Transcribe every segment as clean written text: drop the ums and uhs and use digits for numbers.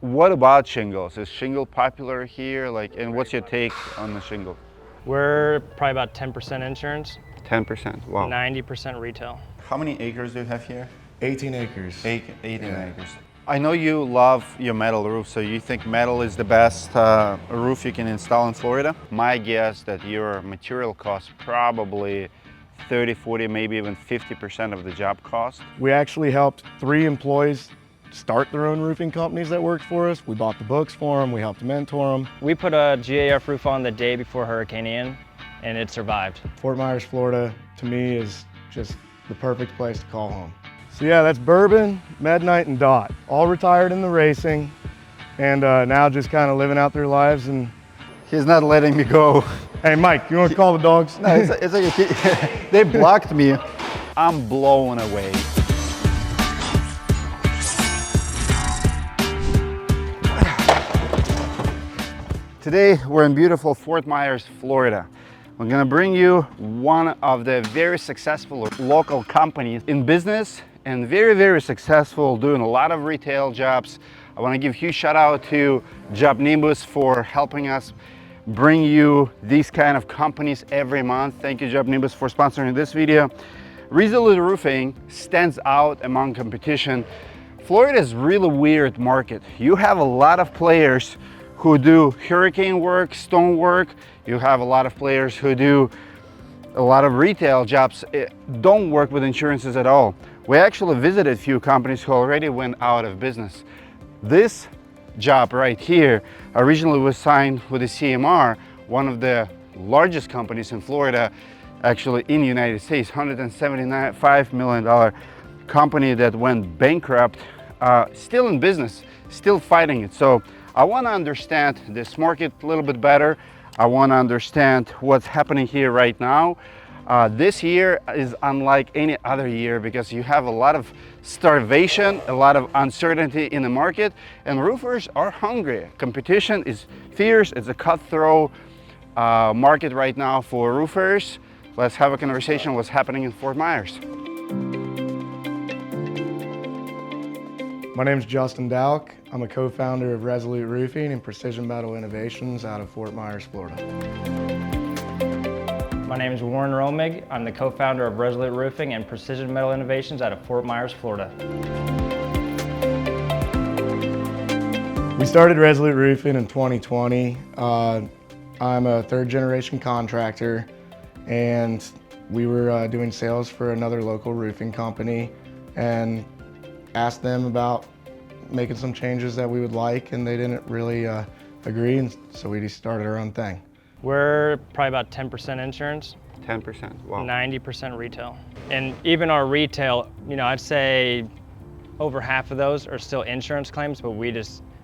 What about shingles? Is shingle popular here? And what's your take on the shingle? We're probably about 10% insurance, 10%. Wow. 90% retail. How many acres do you have here? 18 acres. 18 Yeah. acres. I know you love your metal roof, so you think metal is the best roof you can install in Florida? My guess that your material costs probably 30, 40, maybe even 50% of the job cost. We actually helped 3 employees start their own roofing companies that worked for us. We bought the books for them, we helped mentor them. We put a GAF roof on the day before Hurricane Ian, and it survived. Fort Myers, Florida, to me is just the perfect place to call home. So yeah, that's Bourbon, Midnight, and Dot. All retired in the racing, and now just kind of living out their lives. And He's not letting me go. hey, Mike, you want to call the dogs? No, it's like they blocked me. I'm blown away. Today, we're in beautiful Fort Myers, Florida. I'm gonna bring you one of the very successful local companies in business and very successful, doing a lot of retail jobs. I wanna give a huge shout out to JobNimbus for helping us bring you these kind of companies every month. Thank you, JobNimbus, for sponsoring this video. Resolute Roofing stands out among competition. Florida is a really weird market. You have a lot of players who do hurricane work, stone work. You have a lot of players who do a lot of retail jobs, don't work with insurances at all. We actually visited a few companies who already went out of business. This job right here originally was signed with the CMR, one of the largest companies in Florida, actually in the United States, $175 million company that went bankrupt, still in business, still fighting it. So I want to understand this market a little bit better. I want to understand what's happening here right now. This year is unlike any other year because you have a lot of starvation, a lot of uncertainty in the market, and roofers are hungry. Competition is fierce. It's a cutthroat market right now for roofers. Let's have a conversation what's happening in Fort Myers. My name is Justin Dowk. I'm a co-founder of Resolute Roofing and Precision Metal Innovations out of Fort Myers, Florida. My name is Warren Romig. I'm the co-founder of Resolute Roofing and Precision Metal Innovations out of Fort Myers, Florida. We started Resolute Roofing in 2020. I'm a 3rd generation contractor, and we were doing sales for another local roofing company and asked them about making some changes that we would like, and they didn't really agree, and so we just started our own thing. We're probably about 10% insurance, 10%, wow. 90% retail. And even our retail, I'd say over half of those are still insurance claims, but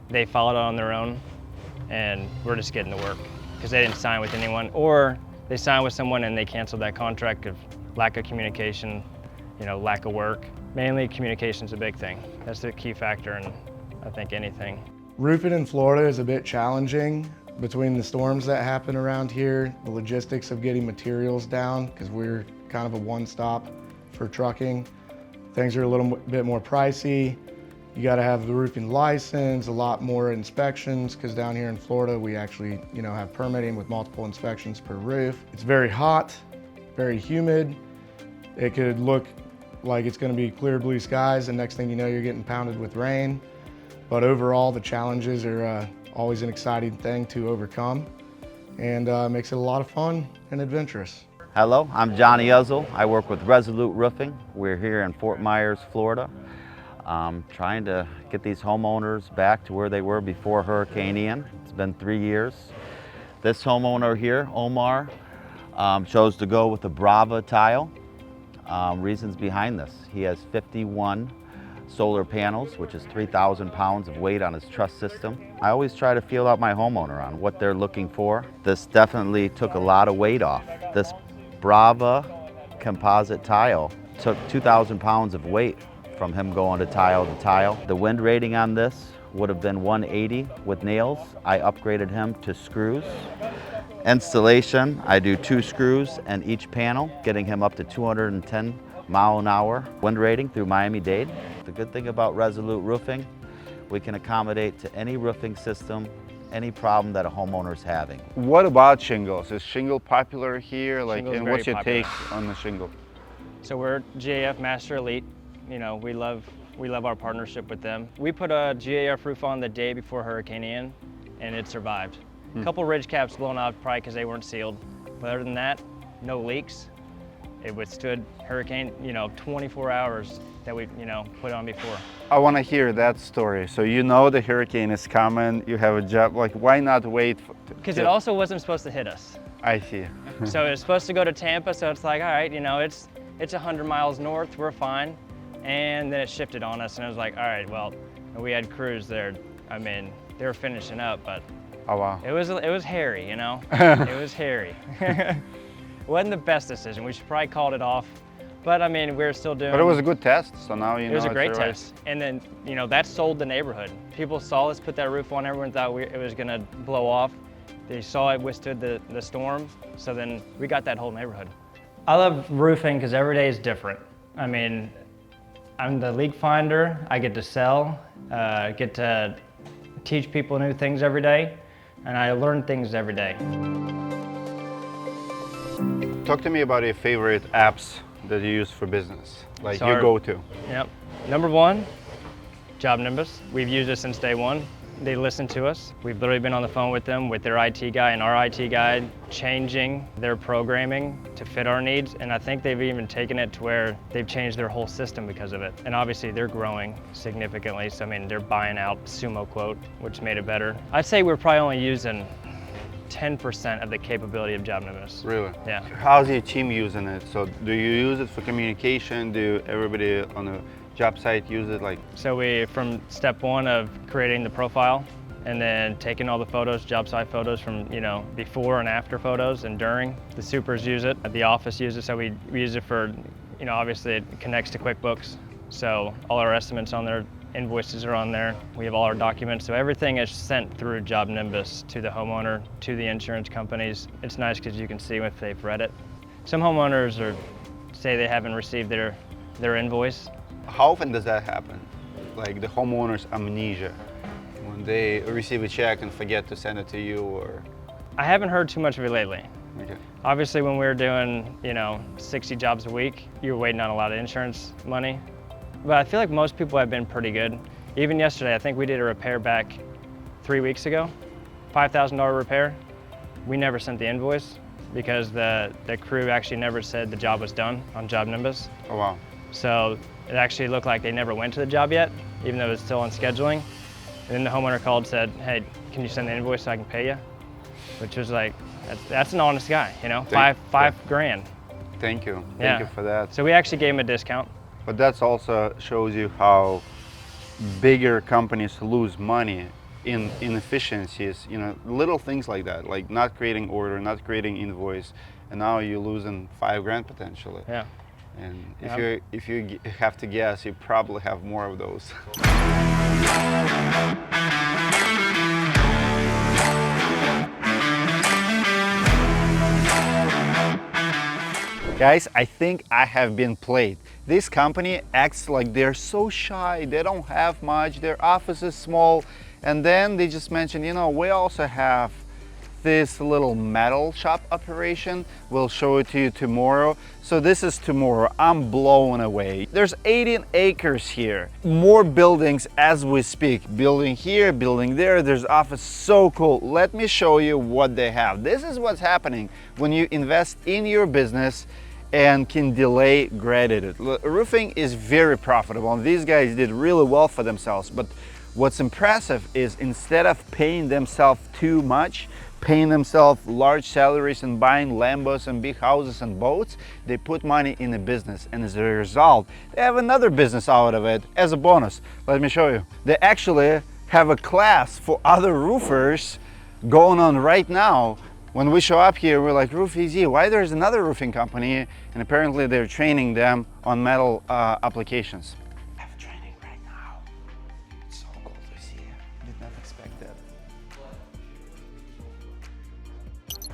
they followed it on their own, and we're just getting to work because they didn't sign with anyone, or they signed with someone and they canceled that contract of lack of communication, lack of work. Mainly communication's a big thing. That's the key factor in, I think, anything. Roofing in Florida is a bit challenging between the storms that happen around here, the logistics of getting materials down, because we're kind of a one-stop for trucking. Things are a little bit more pricey. You got to have the roofing license, a lot more inspections, because down here in Florida, we actually, have permitting with multiple inspections per roof. It's very hot, very humid. It could look like it's going to be clear blue skies, and next thing you know, you're getting pounded with rain. But overall, the challenges are always an exciting thing to overcome, and makes it a lot of fun and adventurous. Hello, I'm Johnny Uzzle. I work with Resolute Roofing. We're here in Fort Myers, Florida, trying to get these homeowners back to where they were before Hurricane Ian. It's been 3 years. This homeowner here, Omar, chose to go with the Brava tile. Reasons behind this: he has 51 solar panels, which is 3,000 pounds of weight on his truss system. I always try to feel out my homeowner on what they're looking for. This definitely took a lot of weight off. This Brava composite tile took 2,000 pounds of weight from him going to tile to tile. The wind rating on this would have been 180 with nails. I upgraded him to screws. Installation, I do 2 screws in each panel, getting him up to 210 mile an hour wind rating through Miami-Dade. The good thing about Resolute Roofing, We can accommodate to any roofing system, any problem that a homeowner's having. What about shingles? Is shingle popular here? Like, Shingle's and very what's your popular. take on the shingle? So we're GAF Master Elite. You know, we love our partnership with them. We put a GAF roof on the day before Hurricane Ian, and it survived. A couple ridge caps blown off probably because they weren't sealed. But other than that, no leaks. It withstood hurricane, 24 hours that we, put on before. I want to hear that story. So you know the hurricane is coming, you have a job, like why not wait? Because it also wasn't supposed to hit us. I see. So it was supposed to go to Tampa, so it's like, all right, it's 100 miles north, we're fine. And then it shifted on us, and it was like, all right, well, we had crews there. I mean, they were finishing up, but Oh wow. it was hairy, It was hairy. It wasn't the best decision. We should probably called it off. But I mean, we're still doing. But it was a good test, so now you know. It was a it's great alright. test. And then, that sold the neighborhood. People saw us put that roof on, everyone thought it was gonna blow off. They saw it withstood the storm, so then we got that whole neighborhood. I love roofing because every day is different. I mean, I'm the leak finder, I get to sell, get to teach people new things every day, and I learn things every day. Talk to me about your favorite apps that you use for business, like So you our- go to. Yep. Number one, JobNimbus. We've used it since day one. They listen to us. We've literally been on the phone with them, with their IT guy and our IT guy, changing their programming to fit our needs. And I think they've even taken it to where they've changed their whole system because of it. And obviously they're growing significantly. So I mean, they're buying out Sumo Quote, which made it better. I'd say we're probably only using 10% of the capability of JobNimbus. Really? Yeah. How's your team using it? So do you use it for communication? Do everybody on the job site use it? Like, So we, from step one of creating the profile and then taking all the photos, job site photos from, before and after photos and during. The supers use it, the office uses it, so we use it for, obviously it connects to QuickBooks. So all our estimates on there, invoices are on there. We have all our documents, so everything is sent through JobNimbus to the homeowner, to the insurance companies. It's nice because you can see if they've read it. Some homeowners say they haven't received their invoice. how often does that happen? Like the homeowner's amnesia, when they receive a check and forget to send it to you, or? I haven't heard too much of it lately. Okay. Obviously, when we were doing, 60 jobs a week, you were waiting on a lot of insurance money. But I feel like most people have been pretty good. Even yesterday, I think we did a repair back 3 weeks ago, $5,000 repair. We never sent the invoice because the crew actually never said the job was done on JobNimbus. Oh wow. So it actually looked like they never went to the job yet, even though it was still on scheduling. And then the homeowner called and said, hey, can you send the invoice so I can pay you? Which was like, that's an honest guy, five grand. Thank you. Yeah. Thank you for that. So we actually gave him a discount. But that's also shows you how bigger companies lose money in inefficiencies, little things like that, like not creating order, not creating invoice, and now you're losing $5 grand potentially. Yeah. And Yeah. if you have to guess, you probably have more of those. Guys, I think I have been played. This company acts like they're so shy, they don't have much, their office is small, and then they just mention, we also have this little metal shop operation. We'll show it to you tomorrow. So this is tomorrow. I'm blown away. There's 18 acres here. More buildings as we speak. Building here, building there. There's office. So cool. Let me show you what they have. This is what's happening when you invest in your business and can delay gratitude. Roofing is very profitable, and these guys did really well for themselves. But what's impressive is instead of paying themselves too much, paying themselves large salaries and buying Lambos and big houses and boats, they put money in a business, and as a result, they have another business out of it as a bonus. Let me show you. They actually have a class for other roofers going on right now. When we show up here, we're like, Roof Easy, why there's another roofing company? And apparently they're training them on metal applications. I have training right now. It's so cool to see. I did not expect that.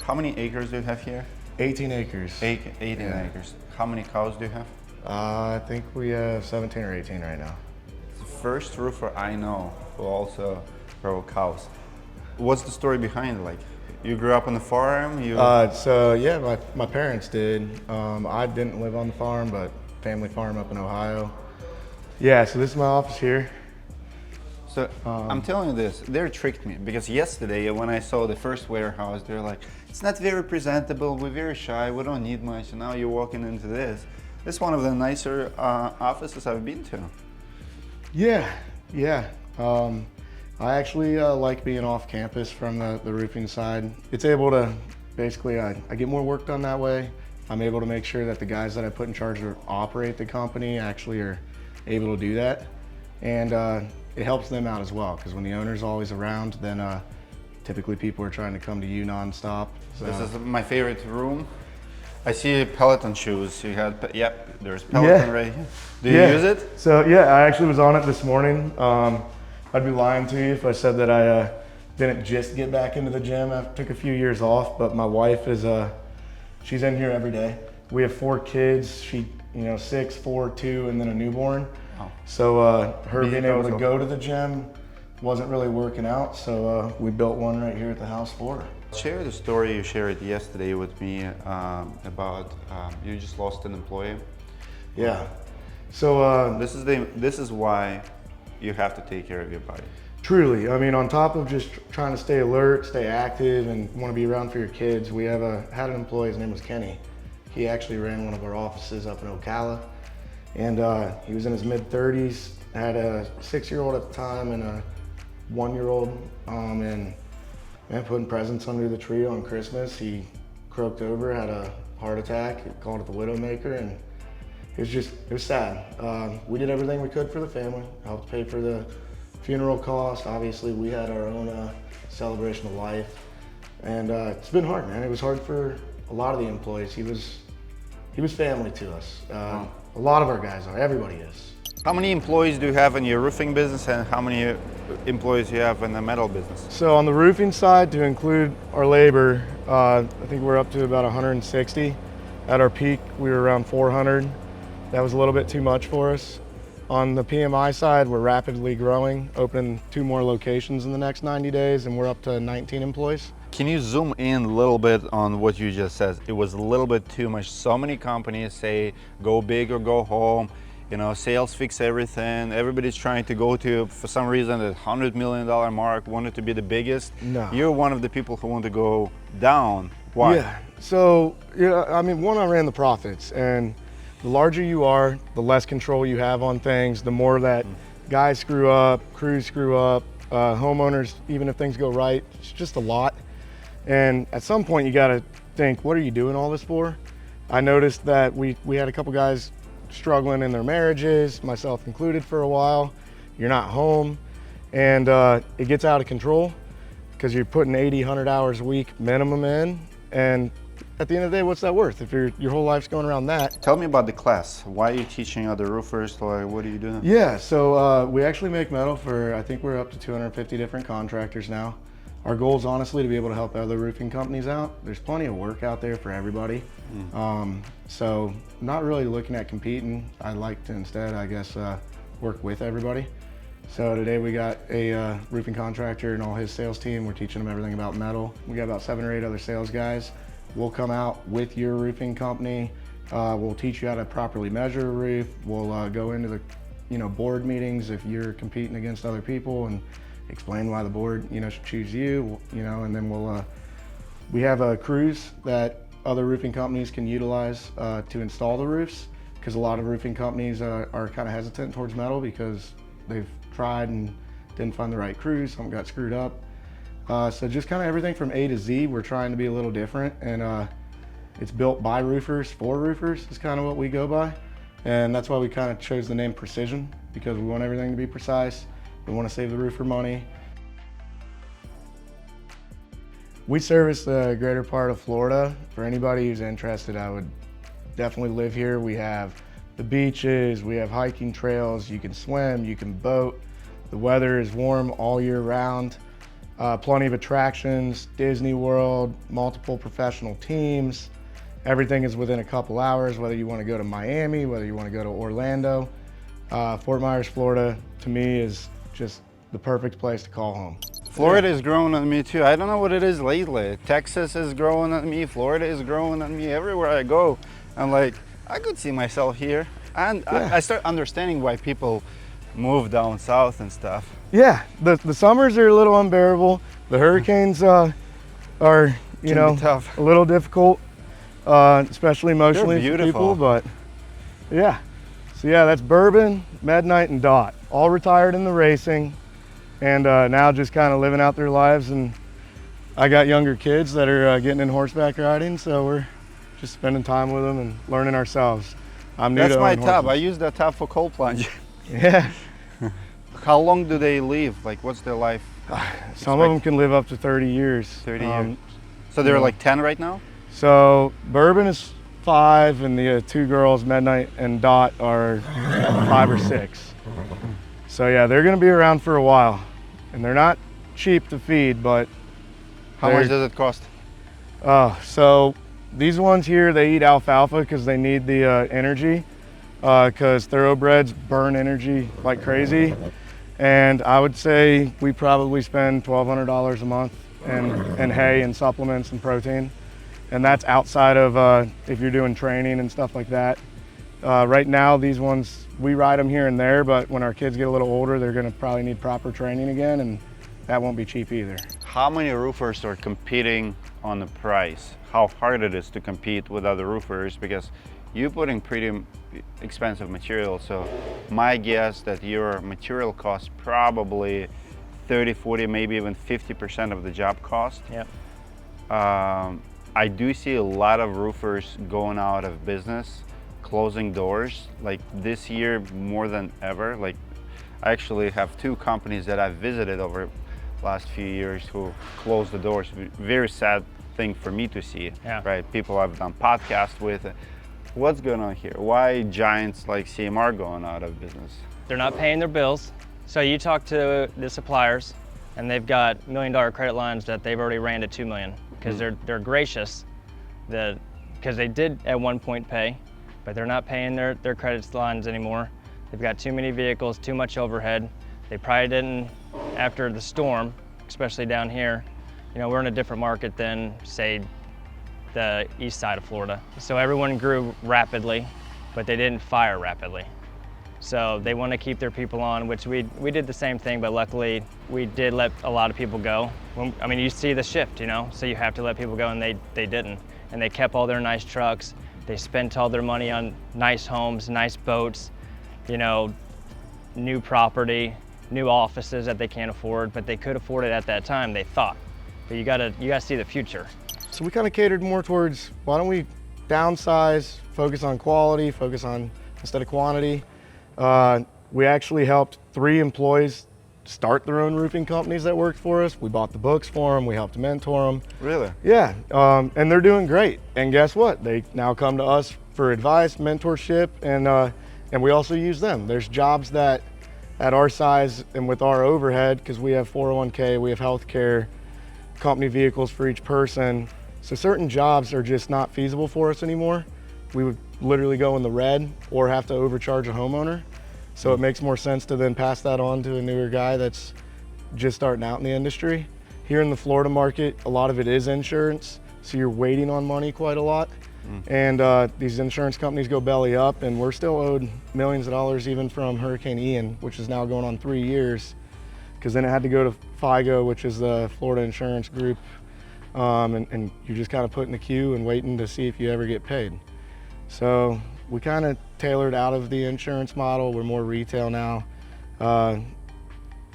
How many acres do you have here? 18 acres. 18 Yeah. acres. How many cows do you have? I think we have 17 or 18 right now. It's the first roofer I know who also grow cows. What's the story behind it? Like, you grew up on the farm? So yeah, my parents did. I didn't live on the farm, but family farm up in Ohio. Yeah, so this is my office here. So I'm telling you this, they tricked me, because yesterday when I saw the first warehouse, they're like, it's not very presentable, we're very shy, we don't need much, and now you're walking into this. This is one of the nicer offices I've been to. Yeah. I actually like being off campus from the roofing side. It's able to, basically, I get more work done that way. I'm able to make sure that the guys that I put in charge to operate the company actually are able to do that. And it helps them out as well, because when the owner's always around, then typically people are trying to come to you nonstop. So. This is my favorite room. I see Peloton shoes. You had, yep, there's Peloton right here. Do you use it? So yeah, I actually was on it this morning. I'd be lying to you if I said that I didn't just get back into the gym. I took a few years off, but my wife is, she's in here every day. We have 4 kids. She, 6, 4, 2, and then a newborn. Oh. So her being able to go to the gym wasn't really working out. So we built one right here at the house for her. Share the story you shared yesterday with me about you just lost an employee. Yeah. So this is why you have to take care of your body. Truly, I mean, on top of just trying to stay alert, stay active, and want to be around for your kids, we had an employee. His name was Kenny. He actually ran one of our offices up in Ocala, and he was in his mid-30s. Had a 6-year-old at the time and a 1-year-old, and putting presents under the tree on Christmas. He croaked over, had a heart attack, called it the Widowmaker, and it was sad. We did everything we could for the family, helped pay for the funeral cost. Obviously, we had our own celebration of life, and it's been hard, man. It was hard for a lot of the employees. He was family to us. A lot of our guys are, everybody is. How many employees do you have in your roofing business, and how many employees you have in the metal business? So on the roofing side, to include our labor, I think we're up to about 160. At our peak, we were around 400. That was a little bit too much for us. On the PMI side, we're rapidly growing, opening 2 more locations in the next 90 days, and we're up to 19 employees. Can you zoom in a little bit on what you just said? It was a little bit too much. So many companies say, go big or go home. Sales fix everything. Everybody's trying to go to, for some reason, the $100 million mark, wanted to be the biggest. No. You're one of the people who want to go down. Why? Yeah, so, I ran the profits, and the larger you are, the less control you have on things, the more that guys screw up, crews screw up, homeowners, even if things go right, it's just a lot. And at some point you gotta think, what are you doing all this for? I noticed that we had a couple guys struggling in their marriages, myself included, for a while. You're not home, and it gets out of control because you're putting 80, 100 hours a week minimum in, and at the end of the day, what's that worth if your whole life's going around that? Tell me about the class. Why are you teaching other roofers? Like, what are you doing? Yeah, so we actually make metal for, I think we're up to 250 different contractors now. Our goal is honestly to be able to help other roofing companies out. There's plenty of work out there for everybody. So not really looking at competing. I like to instead, I guess, work with everybody. So today we got a roofing contractor and all his sales team. We're teaching them everything about metal. We got about 7 or 8 other sales guys. We'll come out with your roofing company. We'll teach you how to properly measure a roof. We'll go into the board meetings if you're competing against other people, and explain why the board should choose you. And then we have crews that other roofing companies can utilize to install the roofs, because a lot of roofing companies are kind of hesitant towards metal because they've tried and didn't find the right crews, some got screwed up. So just kind of everything from A to Z, we're trying to be a little different, and it's built by roofers for roofers is kind of what we go by. And that's why we kind of chose the name Precision, because we want everything to be precise. We want to save the roofer money. We service the greater part of Florida. For anybody who's interested, I would definitely live here. We have the beaches, we have hiking trails, you can swim, you can boat. The weather is warm all year round. Plenty of attractions, Disney World, multiple professional teams. Everything is within a couple hours, whether you want to go to Miami, whether you want to go to Orlando. Fort Myers, Florida, to me, is just the perfect place to call home. Florida is growing on me too. I don't know what it is lately. Texas is growing on me. Florida is growing on me. Everywhere I go, I'm like, I could see myself here. And I start understanding why people move down south and stuff. Yeah, the summers are a little unbearable. The hurricanes are, you know, tough. a little difficult, especially emotionally for people. But yeah, so yeah, that's Bourbon, Midnight, and Dot, all retired in the racing, and now just kind of living out their lives. And I got younger kids that are getting in horseback riding, so we're just spending time with them and learning ourselves. I'm new That's to my owning tub. horses. I use that tub for cold plunge. Yeah. How long do they live? Like, what's their life? Some of them can live up to 30 years. 30 years. So they're like 10 right now? So Bourbon is 5, and the two girls, Midnight and Dot, are 5 or 6. So yeah, they're gonna be around for a while. And they're not cheap to feed, but How much does it cost? so these ones here, they eat alfalfa because they need the energy, because thoroughbreds burn energy like crazy. And I would say we probably spend $1,200 a month in hay and supplements and protein. And that's outside of if you're doing training and stuff like that. Right now, these ones, we ride them here and there, but when our kids get a little older, they're gonna probably need proper training again, and that won't be cheap either. How many roofers are competing on the price? How hard it is to compete with other roofers, because you're putting pretty expensive material. So my guess that your material costs probably 30, 40, maybe even 50% of the job cost. Yep. I do see a lot of roofers going out of business, closing doors, like this year more than ever. Like, I actually have 2 companies that I've visited over the last few years who closed the doors. Very sad thing for me to see, right? People I've done podcasts with. What's going on here? Why giants like CMR going out of business? They're not paying their bills. So you talk to the suppliers, and they've got $1 million credit lines that they've already ran to $2 million, because they're gracious, because they did at one point pay, but they're not paying their credit lines anymore. They've got too many vehicles, too much overhead. They probably didn't, after the storm, especially down here, you know, we're in a different market than, say, the east side of Florida. So everyone grew rapidly, but they didn't fire rapidly. So they want to keep their people on, which we did the same thing, but luckily we did let a lot of people go. I mean, you see the shift, you know, so you have to let people go, and they didn't. And they kept all their nice trucks. They spent all their money on nice homes, nice boats, you know, new property, new offices that they can't afford, but they could afford it at that time, they thought. But you gotta see the future. So we kind of catered more towards, why don't we downsize, focus on quality, focus on instead of quantity. We actually helped 3 employees start their own roofing companies that worked for us. We bought the books for them. We helped mentor them. Really? Yeah, and they're doing great. And guess what? They now come to us for advice, mentorship, and we also use them. There's jobs that at our size and with our overhead, because we have 401k, we have healthcare, company vehicles for each person. So certain jobs are just not feasible for us anymore. We would literally go in the red or have to overcharge a homeowner. So it makes more sense to then pass that on to a newer guy that's just starting out in the industry. Here in the Florida market, a lot of it is insurance. So you're waiting on money quite a lot. And these insurance companies go belly up, and we're still owed millions of dollars even from Hurricane Ian, which is now going on 3 years. Because then it had to go to FIGO, which is the Florida Insurance Group. And you're just kind of put in the queue and waiting to see if you ever get paid. So we kind of tailored out of the insurance model. We're more retail now,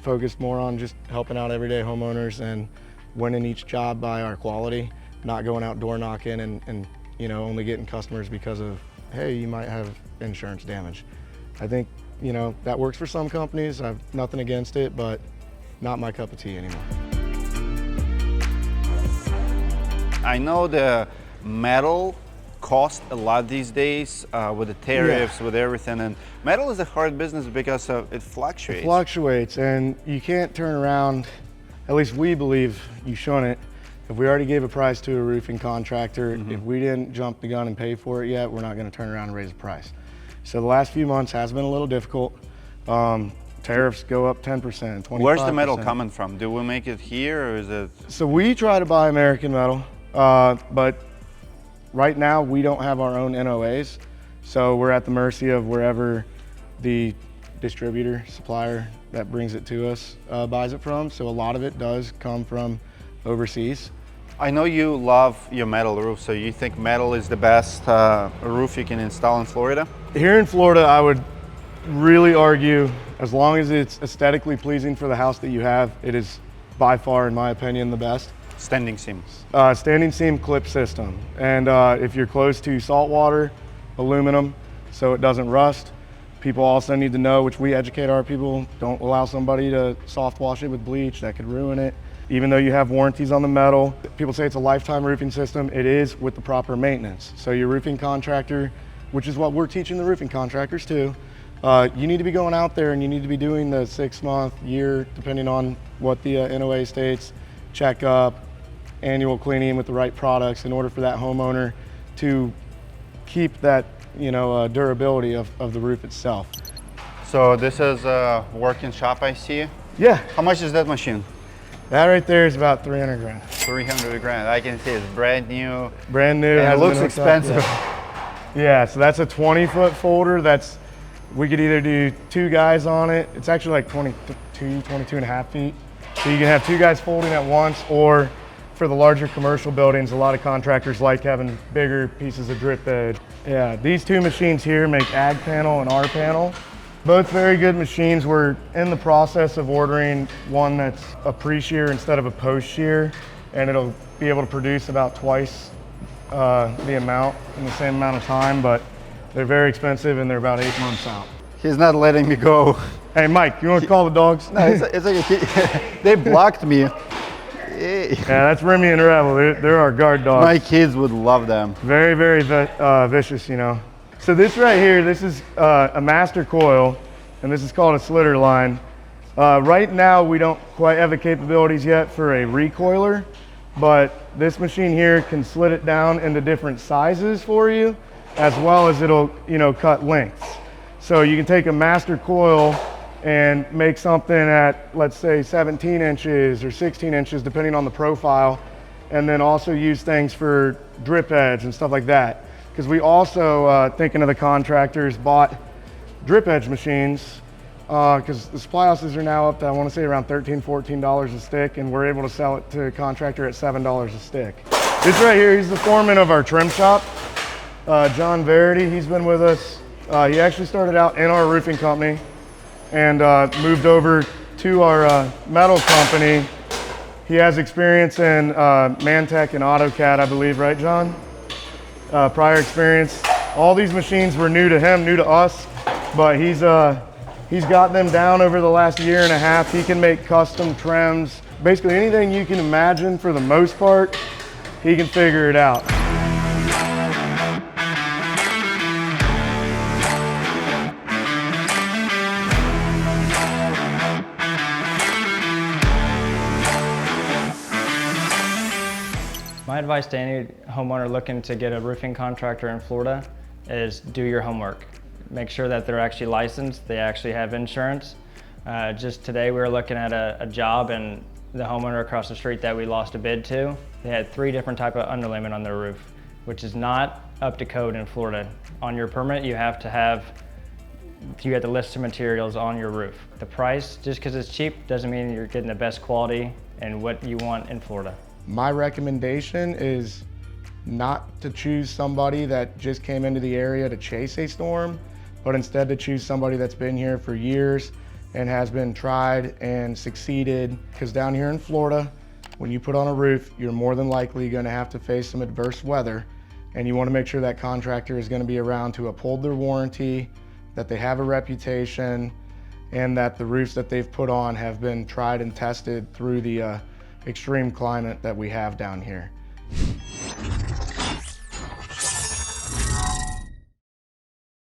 focused more on just helping out everyday homeowners and winning each job by our quality, not going out door knocking and you know, only getting customers because of, hey, you might have insurance damage. I think, you know, that works for some companies. I have nothing against it, but not my cup of tea anymore. I know the metal cost a lot these days with the tariffs, with everything, and metal is a hard business because it fluctuates. It fluctuates, and you can't turn around, at least we believe you shouldn't. If we already gave a price to a roofing contractor, if we didn't jump the gun and pay for it yet, we're not gonna turn around and raise the price. So the last few months has been a little difficult. Tariffs go up 10%, 25%. Where's the metal coming from? Do we make it here or is it? So we try to buy American metal, but right now we don't have our own NOAs. So we're at the mercy of wherever the distributor, supplier that brings it to us buys it from. So a lot of it does come from overseas. I know you love your metal roof, so you think metal is the best roof you can install in Florida? Here in Florida, I would really argue, as long as it's aesthetically pleasing for the house that you have, it is by far, in my opinion, the best. Standing seams. Standing seam clip system. And if you're close to salt water, aluminum, so it doesn't rust. People also need to know, which we educate our people, don't allow somebody to soft wash it with bleach, that could ruin it. Even though you have warranties on the metal, people say it's a lifetime roofing system. It is, with the proper maintenance. So your roofing contractor, which is what we're teaching the roofing contractors too, you need to be going out there and you need to be doing the 6-month, year, depending on what the NOA states, checkup, annual cleaning with the right products in order for that homeowner to keep that durability of the roof itself. So this is a working shop, I see. Yeah. How much is that machine? That right there is about 300 grand. 300 grand. I can see it's brand new. Brand new. And it hasn't looks been hooked up expensive. yet. Yeah, so that's a 20-foot folder. We could either do 2 guys on it. It's actually like 22 and a half feet. So you can have 2 guys folding at once, or for the larger commercial buildings, a lot of contractors like having bigger pieces of drip edge. Yeah, these 2 machines here make ag panel and R panel. Both very good machines. We're in the process of ordering one that's a pre-shear instead of a post-shear, and it'll be able to produce about twice the amount in the same amount of time, but they're very expensive and they're about 8 months out. He's not letting me go. Hey Mike, you want to call the dogs? No, it's like they blocked me. Hey. Yeah, that's Remy and Rebel. They're our guard dogs. My kids would love them. Very, very vicious, So this right here, this is a master coil, and this is called a slitter line. Right now, we don't quite have the capabilities yet for a recoiler, but this machine here can slit it down into different sizes for you, as well as it'll, cut lengths. So you can take a master coil and make something at, let's say, 17 inches or 16 inches, depending on the profile, and then also use things for drip edge and stuff like that. Because we also, thinking of the contractors, bought drip edge machines because the supply houses are now up to, I want to say, around $13, $14 a stick, and we're able to sell it to a contractor at $7 a stick. This right here, he's the foreman of our trim shop, John Verity. He's been with us. He actually started out in our roofing company and moved over to our metal company. He has experience in Mantech and AutoCAD, I believe, right, John? Prior experience. All these machines were new to him, new to us, but he's got them down over the last year and a half. He can make custom trims. Basically anything you can imagine, for the most part, he can figure it out. My advice to any homeowner looking to get a roofing contractor in Florida is do your homework. Make sure that they're actually licensed, they actually have insurance. Just today we were looking at a job, and the homeowner across the street that we lost a bid to, they had 3 different types of underlayment on their roof, which is not up to code in Florida. On your permit, you have to list some materials on your roof. The price, just because it's cheap, doesn't mean you're getting the best quality and what you want in Florida. My recommendation is not to choose somebody that just came into the area to chase a storm, but instead to choose somebody that's been here for years and has been tried and succeeded. Because down here in Florida, when you put on a roof, you're more than likely going to have to face some adverse weather, and you want to make sure that contractor is going to be around to uphold their warranty, that they have a reputation, and that the roofs that they've put on have been tried and tested through the extreme climate that we have down here.